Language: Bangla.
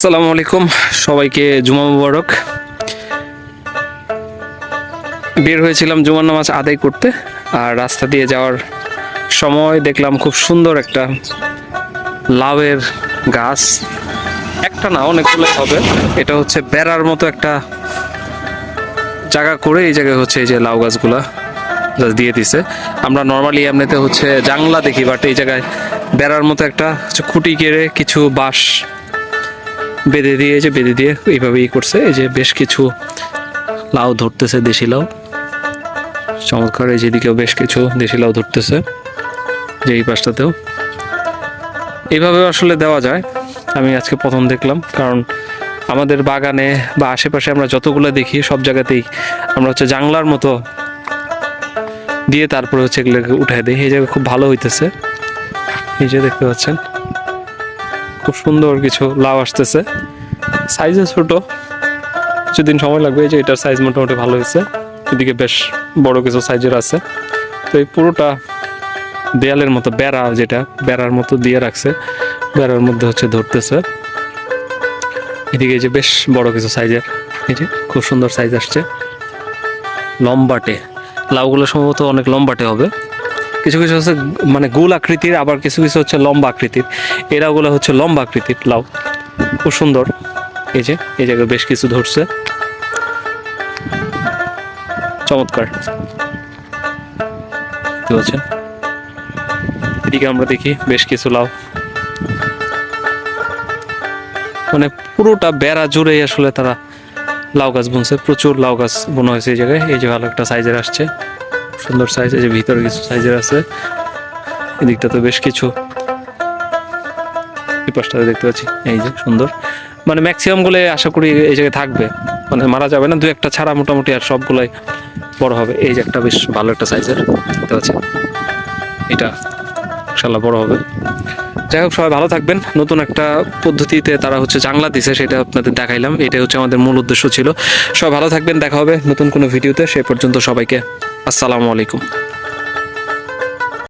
আসসালামু আলাইকুম, সবাইকে জুমা মুবারক। বের হয়েছিলাম জুমার নামাজ আদায় করতে, আর রাস্তা দিয়ে যাওয়ার সময় দেখলাম খুব সুন্দর একটা লাউয়ের গাছ। একটা না, অনেকগুলো হবে। এটা হচ্ছে বেড়ার মতো একটা জায়গা করে এই জায়গায় হচ্ছে এই যে লাউ গাছগুলা দিয়ে দিছে। আমরা নর্মালি এমনিতে হচ্ছে জাংলা দেখি, বাট এই জায়গায় বেড়ার মতো একটা খুঁটি কেড়ে কিছু বাঁশ বেঁধে দিয়ে এইভাবে করছে। এই যে বেশ কিছু লাউ ধরতেছে, দেশি লাউ, চমৎকার। এই যেদিকেও বেশ কিছু দেশি লাউ ধরতেছে, যে এই পাশটাতেও এইভাবে আসলে দেওয়া যায়। আমি আজকে প্রথম দেখলাম, কারণ আমাদের বাগানে বা আশেপাশে আমরা যতগুলো দেখি সব জায়গাতেই আমরা হচ্ছে জাংলার মতো দিয়ে তারপরে হচ্ছে এগুলোকে উঠাই দিই। এই জায়গায় খুব ভালো হইতেছে। এই যে দেখতে পাচ্ছেন খুব সুন্দর কিছু লাউ আসতেছে, সাইজে ছোট, কিছুদিন সময় লাগবে। এই যে এটার সাইজ মোটামুটি ভালো হয়েছে, এদিকে বেশ বড় কিছু সাইজের আছে। তো এই পুরোটা দেয়ালের মতো বেড়া, যেটা বেড়ার মতো দিয়ে রাখছে, বেড়ার মধ্যে হচ্ছে ধরতেছে। এদিকে যে বেশ বড় কিছু সাইজের, এই যে খুব সুন্দর সাইজ আসছে, লম্বাটে লাউগুলো সম্ভবত অনেক লম্বাটে হবে। কিছু কিছু হচ্ছে মানে গোল আকৃতির, আবার কিছু কিছু হচ্ছে লম্বা আকৃতির। এরাগুলো হচ্ছে লম্বা আকৃতির লাউ, খুব সুন্দর। এই যে এই জায়গায় বেশ কিছু ধরছে, চমৎকার। দেখতে পাচ্ছেন এদিকে আমরা দেখি বেশ কিছু লাউ, মানে পুরোটা বেড়া জুড়ে আসলে তারা লাউ গাছ বুনছে। প্রচুর লাউ গাছ বোনা হয়েছে এই জায়গায়। এই যে ভালো একটা সাইজের আসছে, সুন্দর সাইজ। এই যে ভিতরে কিছু সাইজের আছে, এদিকটা তো বেশ কিছু, এই পাশটাতে দেখতে পাচ্ছি। এই যে সুন্দর, মানে ম্যাক্সিমাম গুলো আশা করি এই জায়গায় থাকবে, মানে মারা যাবে না। দু একটা ছাড়া মোটামুটি আর সবগুলাই বড় হবে। এই যে একটা বেশ ভালো একটা সাইজের দেখতে পাচ্ছি, এটা ইনশাল্লাহ বড় হবে। যাই হোক, সবাই ভালো থাকবেন। নতুন একটা পদ্ধতিতে তারা হচ্ছে জাংলা দিছে, সেটা আপনাদের দেখাইলাম। এটাই হচ্ছে আমাদের মূল উদ্দেশ্য ছিল। সবাই ভালো থাকবেন, দেখা হবে নতুন কোনো ভিডিওতে। সে পর্যন্ত সবাইকে আসসালামু আলাইকুম।